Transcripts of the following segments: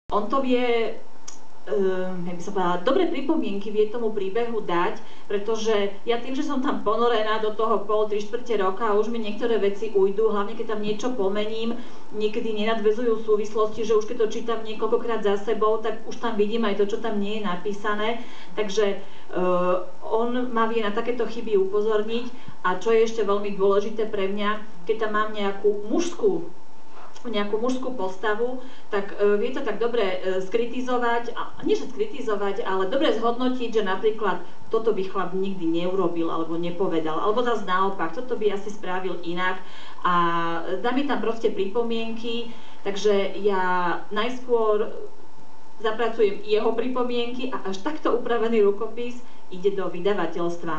On to vie, jak by som povedala, dobré pripomienky vie tomu príbehu dať, pretože ja tým, že som tam ponorená do toho pol, 3/4 roka a už mi niektoré veci ujdú, hlavne keď tam niečo pomením, niekedy nenadväzujú súvislosti, že už keď to čítam niekoľkokrát za sebou, tak už tam vidím aj to, čo tam nie je napísané. Takže on ma vie na takéto chyby upozorniť a čo je ešte veľmi dôležité pre mňa, keď tam mám nejakú mužskú postavu, tak vie to tak dobre skritizovať, nie že skritizovať, ale dobre zhodnotiť, že napríklad toto by chlap nikdy neurobil alebo nepovedal, alebo zase naopak, toto by asi spravil inak a dá mi tam proste pripomienky, takže ja najskôr zapracujem jeho pripomienky a až takto upravený rukopis ide do vydavateľstva.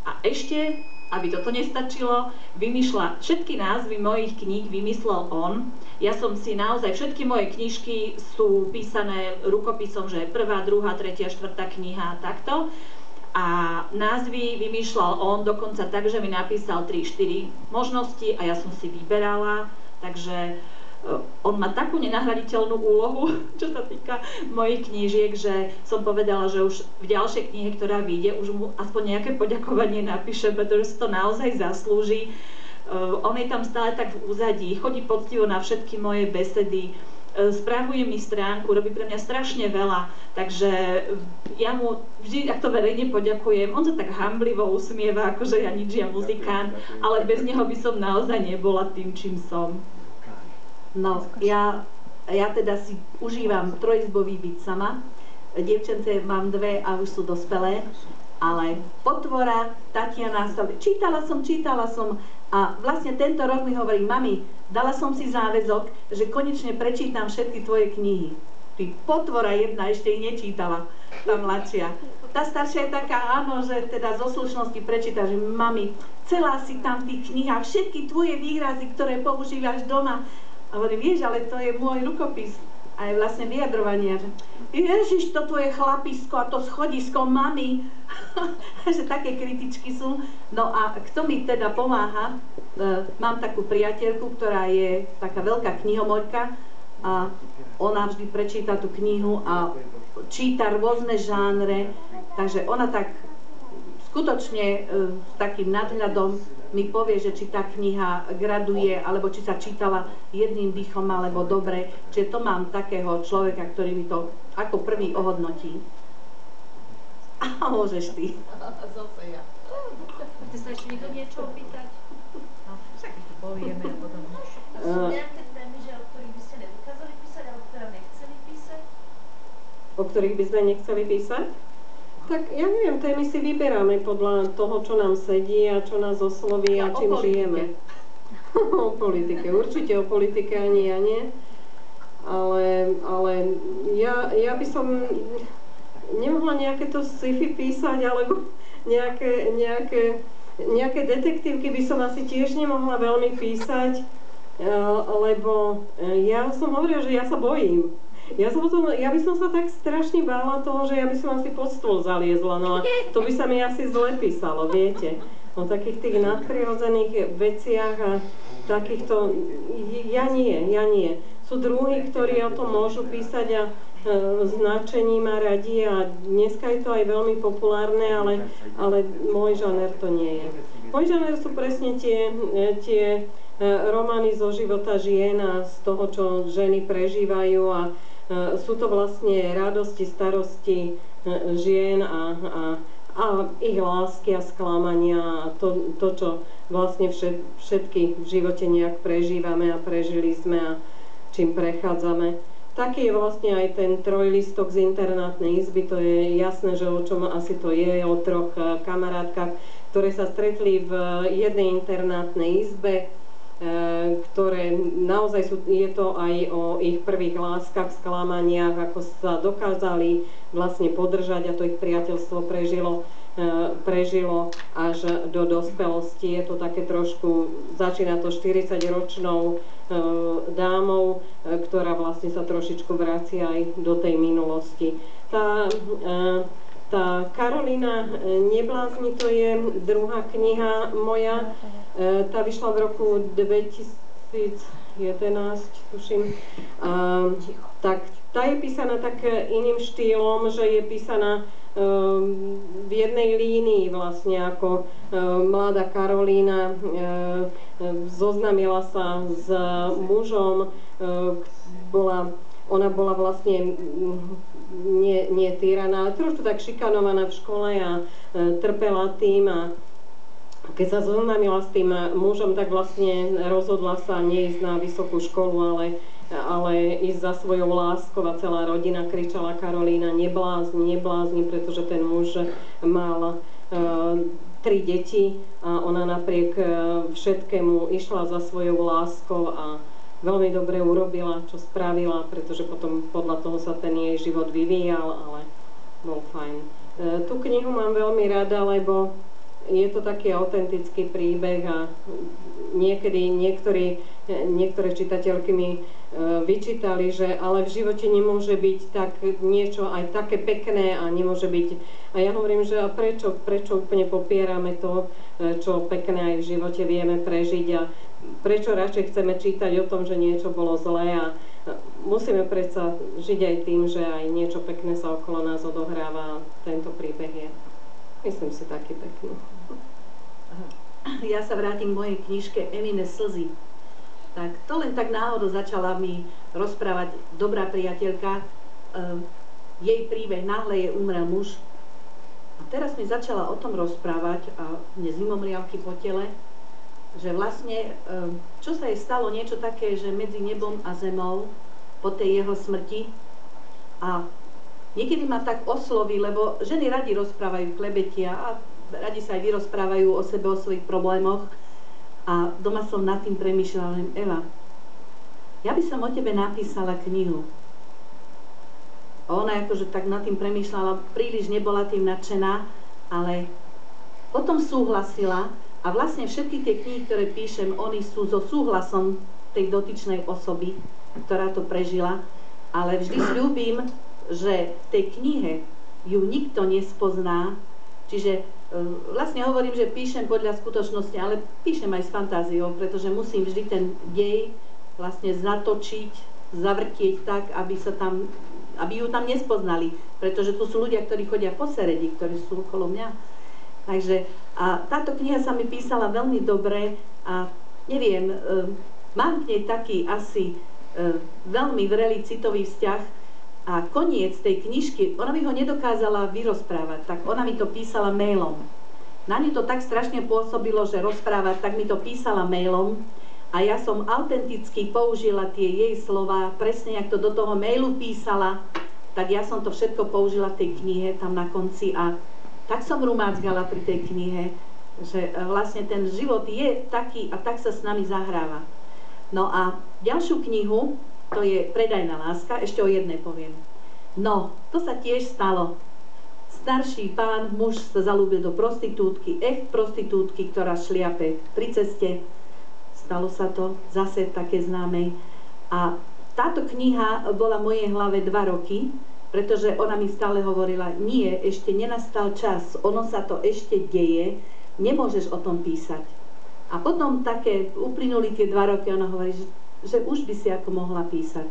A ešte, aby toto nestačilo, vymýšľa všetky názvy mojich kníh, vymyslel on. Ja som si naozaj, všetky moje knižky sú písané rukopisom, že 1., 2., 3., 4. kniha, takto. A názvy vymýšľal on dokonca tak, že mi napísal 3-4 možnosti a ja som si vyberala, takže on má takú nenahraditeľnú úlohu, čo sa týka mojich knížiek, že som povedala, že už v ďalšej knihe, ktorá vyjde, už mu aspoň nejaké poďakovanie napíše, pretože to naozaj zaslúži. On je tam stále tak v úzadí, chodí poctivo na všetky moje besedy, spravuje mi stránku, robí pre mňa strašne veľa, takže ja mu vždy takto verejne poďakujem. On sa tak hamblivo usmieva, akože ja nič, ja muzikant, ale bez neho by som naozaj nebola tým, čím som. No, ja teda si užívam trojizbový byt sama. Dievčence mám 2 a už sú dospelé, ale Potvora, Tatiana, čítala som a vlastne tento rok mi hovorí, mami, dala som si záväzok, že konečne prečítam všetky tvoje knihy. Ty Potvora jedna ešte ich nečítala, tá mladšia. Tá staršia je taká, áno, že teda zo slušnosti prečíta, že mami, celá si tam v tých knihách, všetky tvoje výrazy, ktoré používaš doma. A hovorím, vieš, ale to je môj rukopis a je vlastne vyjadrovanie, že Ježiš, to tvoje chlapisko a to schodisko mami, že také kritičky sú. No a kto mi teda pomáha, mám takú priateľku, ktorá je taká veľká knihomorka a ona vždy prečíta tú knihu a číta rôzne žánre, takže ona tak skutočne s takým nadhľadom mi povie, že či tá kniha graduje, alebo či sa čítala jedným dýchom, alebo dobre. Čiže to mám takého človeka, ktorý mi to ako prvý ohodnotí. A môžeš ty. Zase ja. Chcete sa ešte niekto niečo opýtať? No, však to povieme a potom. Sú nejaké témy, že o ktorých by ste nedokázali písať, alebo ktoré nechceli písať? O ktorých by sme nechceli písať? Tak ja neviem, témy si vyberáme podľa toho, čo nám sedí a čo nás osloví a čím žijeme. O politike, určite o politike ani ja nie. Ale ja by som nemohla nejaké to sci-fi písať, alebo nejaké detektívky by som asi tiež nemohla veľmi písať, lebo ja som hovorila, že ja sa bojím. Ja by som sa tak strašne bála toho, že ja by som asi pod stôl zaliezla, no a to by sa mi asi zle písalo, viete. O takých tých nadprirodzených veciach a takýchto, ja nie. Sú druhí, ktorí o tom môžu písať a značením a radi a dneska je to aj veľmi populárne, ale môj žáner to nie je. Môj žáner sú presne tie romány zo života žien a z toho, čo ženy prežívajú a sú to vlastne radosti, starosti žien a ich lásky a sklamania a to, čo vlastne všetky v živote nejak prežívame a prežili sme a čím prechádzame. Taký je vlastne aj ten trojlistok z internátnej izby, to je jasné, že o čom asi to je, o 3 kamarátkach, ktoré sa stretli v jednej internátnej izbe, ktoré naozaj je to aj o ich prvých láskach, sklamaniach, ako sa dokázali vlastne podržať a to ich priateľstvo prežilo až do dospelosti. Je to také trošku, začína to 40-ročnou dámou, ktorá vlastne sa trošičku vracia aj do tej minulosti. Tá Karolína neblázni, to je druhá kniha moja, tá vyšla v roku 2000, tuším. Tak tá je písaná tak iným štýlom, že je písaná v jednej línii vlastne, ako mladá Karolína zoznamila sa s mužom, ona bola vlastne nie týraná, ale trošku tak šikanovaná v škole a trpela tým, a keď sa zoznámila s tým mužom, tak vlastne rozhodla sa neísť na vysokú školu, ale ísť za svojou láskou, a celá rodina kričala: Karolína, neblázni, neblázni, pretože ten muž mal 3 deti a ona napriek všetkému išla za svojou láskou a veľmi dobre urobila, čo spravila, pretože potom podľa toho sa ten jej život vyvíjal, ale bol fajn. Tú knihu mám veľmi rada, lebo je to taký autentický príbeh a niekedy niektoré čitateľky mi vyčítali, že ale v živote nemôže byť tak niečo aj také pekné a nemôže byť. A ja hovorím, že a prečo úplne popierame to, čo pekné aj v živote vieme prežiť, a prečo radšej chceme čítať o tom, že niečo bolo zlé, a musíme predsa žiť aj tým, že aj niečo pekné sa okolo nás odohráva. Tento príbeh je, myslím si, taký pekný. Ja sa vrátim k mojej knižke Emine slzy. Tak to len tak náhodou začala mi rozprávať dobrá priateľka. Jej príbeh, náhle jej umrel muž. A teraz mi začala o tom rozprávať a mne zimomriavky po tele, že vlastne, čo sa jej stalo, niečo také, že medzi nebom a zemou po tej jeho smrti. A niekedy ma tak osloví, lebo ženy radi rozprávajú, klebetia a radi sa aj vyrozprávajú o sebe, o svojich problémoch. A doma som nad tým premýšľala, len Eva, ja by som o tebe napísala knihu. A ona akože tak nad tým premýšľala, príliš nebola tým nadšená, ale potom súhlasila. A vlastne všetky tie knihy, ktoré píšem, oni sú so súhlasom tej dotyčnej osoby, ktorá to prežila. Ale vždy sľúbim, že v tej knihe ju nikto nespozná. Čiže vlastne hovorím, že píšem podľa skutočnosti, ale píšem aj s fantáziou, pretože musím vždy ten dej vlastne zatočiť, zavrtieť tak, aby ju tam nespoznali. Pretože tu sú ľudia, ktorí chodia po seredi, ktorí sú okolo mňa. Takže a táto kniha sa mi písala veľmi dobre a neviem, mám k nej taký asi veľmi vrelý citový vzťah a koniec tej knižky, ona mi ho nedokázala vyrozprávať, tak ona mi to písala mailom. Na ňu to tak strašne pôsobilo, že rozprávať, tak mi to písala mailom a ja som autenticky použila tie jej slova, presne jak to do toho mailu písala, tak ja som to všetko použila v tej knihe tam na konci a tak som rumácgala pri tej knihe, že vlastne ten život je taký a tak sa s nami zahráva. No a ďalšiu knihu, to je Predajná láska, ešte o jednej poviem. No, to sa tiež stalo. Starší pán, muž sa zalúbil do prostitútky, prostitútky, ktorá šliape pri ceste. Stalo sa to zase také známej. A táto kniha bola v mojej hlave 2 roky, pretože ona mi stále hovorila, nie, ešte nenastal čas, ono sa to ešte deje, nemôžeš o tom písať. A potom také uplynuli tie 2 roky, ona hovorí, že už by si ako mohla písať.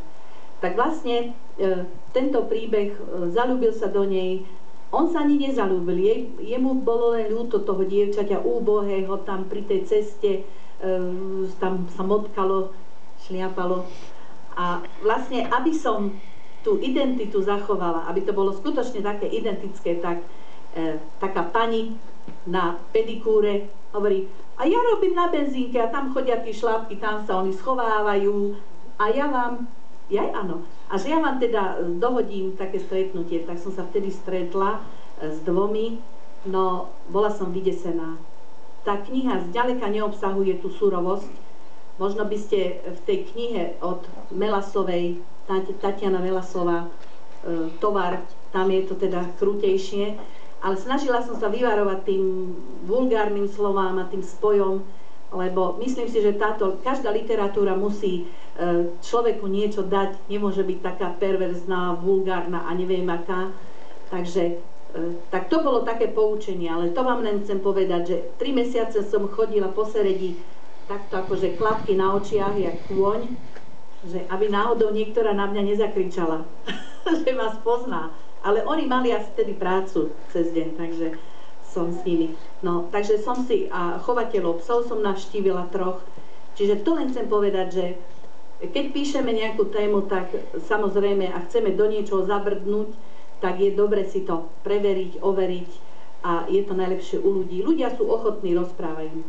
Tak vlastne tento príbeh, zalúbil sa do nej, on sa ani nezalúbil, jemu bolo len ľúto toho dievčaťa úbohého, tam pri tej ceste, tam sa motkalo, šliapalo. A vlastne, aby som tú identitu zachovala, aby to bolo skutočne také identické, tak taká pani na pedikúre hovorí, a ja robím na benzínke a tam chodia tí šlápky, tam sa oni schovávajú a ja vám, áno, a že ja vám teda dohodím také stretnutie, tak som sa vtedy stretla s 2, no bola som vydesená. Tá kniha zďaleka neobsahuje tú surovosť, možno by ste v tej knihe od Melasovej, Tatiana Melasová, Tovar, tam je to teda krutejšie, ale snažila som sa vyvarovať tým vulgárnym slovám a tým spojom, lebo myslím si, že každá literatúra musí človeku niečo dať, nemôže byť taká perverzná, vulgárna a neviem aká. Takže tak to bolo také poučenie, ale to vám len chcem povedať, že 3 mesiace som chodila po seredi takto akože klapky na očiach, jak kôň, že aby náhodou niektorá na mňa nezakričala, že ma spozná. Ale oni mali asi vtedy prácu cez deň, takže som s nimi. No, takže som si, a chovateľov psov som navštívila 3. Čiže to len chcem povedať, že keď píšeme nejakú tému, tak samozrejme, a chceme do niečoho zabrdnúť, tak je dobre si to preveriť, overiť a je to najlepšie u ľudí. Ľudia sú ochotní, rozprávajú.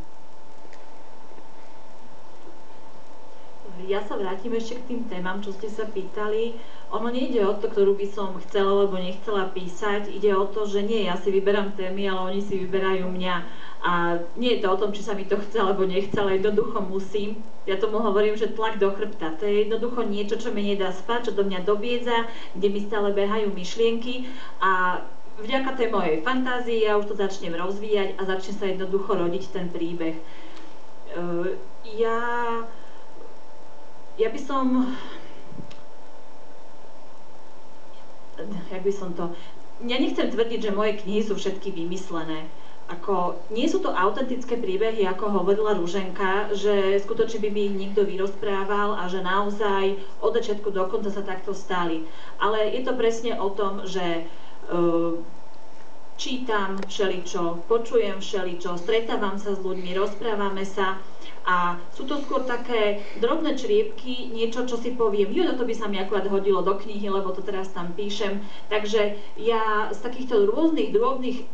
Ja sa vrátim ešte k tým témam, čo ste sa pýtali. Ono nejde o to, ktorú by som chcela alebo nechcela písať. Ide o to, že nie ja si vyberám témy, ale oni si vyberajú mňa. A nie je to o tom, či sa mi to chce alebo nechce, ale jednoducho musím. Ja tomu hovorím, že tlak do chrbta. To je jednoducho niečo, čo mi nedá spať, čo do mňa dobiedza, kde mi stále behajú myšlienky. A vďaka tej mojej fantázii ja už to začnem rozvíjať a začne sa jednoducho rodiť ten príbeh. Ja by som... Ja nechcem tvrdiť, že moje knihy sú všetky vymyslené. Nie sú to autentické príbehy, ako hovorila Ruženka, že skutočne by mi ich niekto vyrozprával a že naozaj od začiatku do konca sa takto stali. Ale je to presne o tom, že čítam všeličo, počujem všeličo, stretávam sa s ľuďmi, rozprávame sa a sú to skôr také drobné čriepky, niečo, čo si poviem, to by sa mi akurát hodilo do knihy, lebo to teraz tam píšem. Takže ja z takýchto rôznych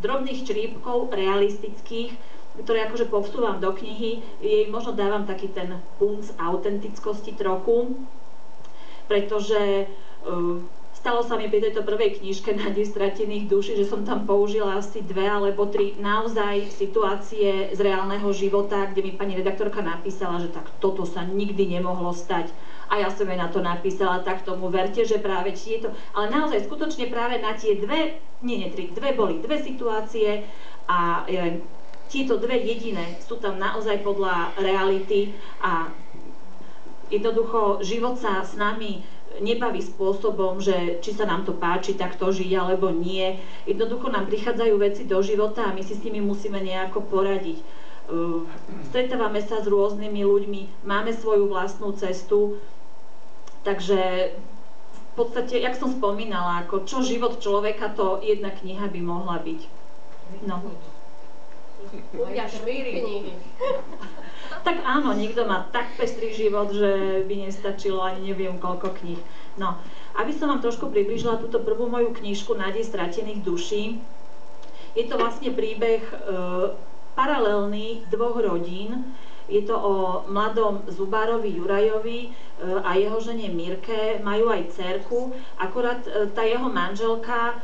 drobných čriepkov realistických, ktoré akože povstúvam do knihy, jej možno dávam taký ten punc autentickosti trochu, pretože stalo sa mi pri tejto prvej knižke Nádej stratených duší, že som tam použila asi 2 alebo 3 naozaj situácie z reálneho života, kde mi pani redaktorka napísala, že tak toto sa nikdy nemohlo stať. A ja som jej na to napísala, tak tomu verte, že práve tieto, ale naozaj skutočne práve na tie 2 boli 2 situácie a tieto 2 jediné sú tam naozaj podľa reality a jednoducho život sa s nami nebaví spôsobom, že či sa nám to páči, tak to žiť alebo nie. Jednoducho nám prichádzajú veci do života a my si s nimi musíme nejako poradiť. Stretávame sa s rôznymi ľuďmi, máme svoju vlastnú cestu, takže v podstate, jak som spomínala, ako čo život človeka, to jedna kniha by mohla byť. No. Tak áno, niekto má tak pestrý život, že by nestačilo ani neviem koľko kníh. No, aby som vám trošku priblížila túto prvú moju knižku Nádej stratených duší, je to vlastne príbeh paralelný 2 rodín. Je to o mladom zubárovi Jurajovi a jeho žene Mirke, majú aj dcérku, akurát tá jeho manželka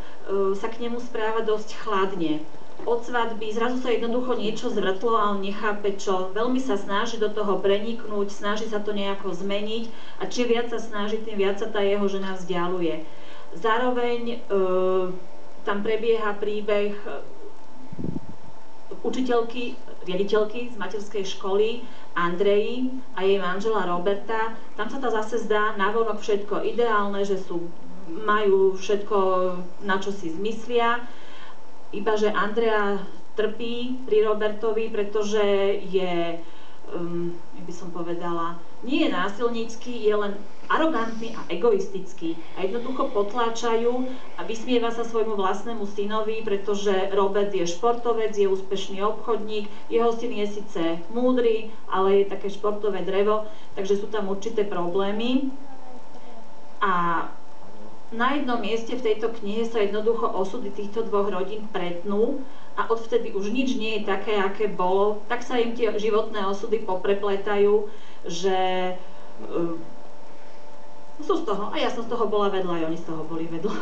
sa k nemu správa dosť chladne. Od svadby zrazu sa jednoducho niečo zvrtlo a on nechápe čo. Veľmi sa snaží do toho preniknúť, snaží sa to nejako zmeniť a čím viac sa snaží, tým viac sa tá jeho žena vzdialuje. Zároveň tam prebieha príbeh učiteľky, riaditeľky z materskej školy Andreji a jej manžela Roberta. Tam sa to zase zdá navonok všetko ideálne, že majú všetko, na čo si zmyslia. Iba že Andrea trpí pri Robertovi, pretože je, jak by som povedala, nie je násilnícky, je len arogantný a egoistický. A jednoducho potláčajú a vysmieva sa svojmu vlastnému synovi, pretože Robert je športovec, je úspešný obchodník, jeho syn je síce múdry, ale je také športové drevo, takže sú tam určité problémy. A na jednom mieste v tejto knihe sa jednoducho osudy týchto 2 rodín pretnú a odvtedy už nič nie je také, aké bolo. Tak sa im tie životné osudy poprepletajú, že sú z toho, a ja som z toho bola vedľa, aj oni z toho boli vedľa.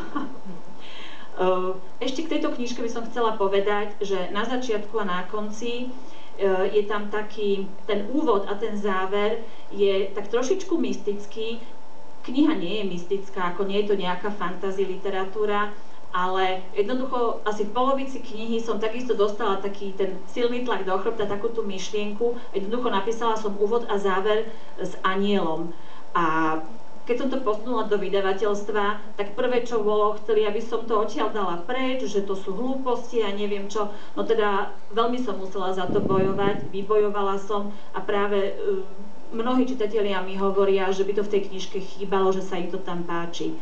Ešte k tejto knižke by som chcela povedať, že na začiatku a na konci je tam taký, ten úvod a ten záver je tak trošičku mystický. Kniha nie je mystická, ako nie je to nejaká fantasy literatúra, ale jednoducho asi v polovici knihy som takisto dostala taký ten silný tlak do chrbta, takú tú myšlienku. Jednoducho napísala som úvod a záver s anielom. A keď som to posunula do vydavateľstva, tak prvé, čo bolo, chceli, aby som to odtiaľ dala preč, že to sú hlúposti a neviem čo. No teda veľmi som musela za to bojovať, vybojovala som a práve mnohí čitatelia mi hovoria, že by to v tej knižke chýbalo, že sa im to tam páči.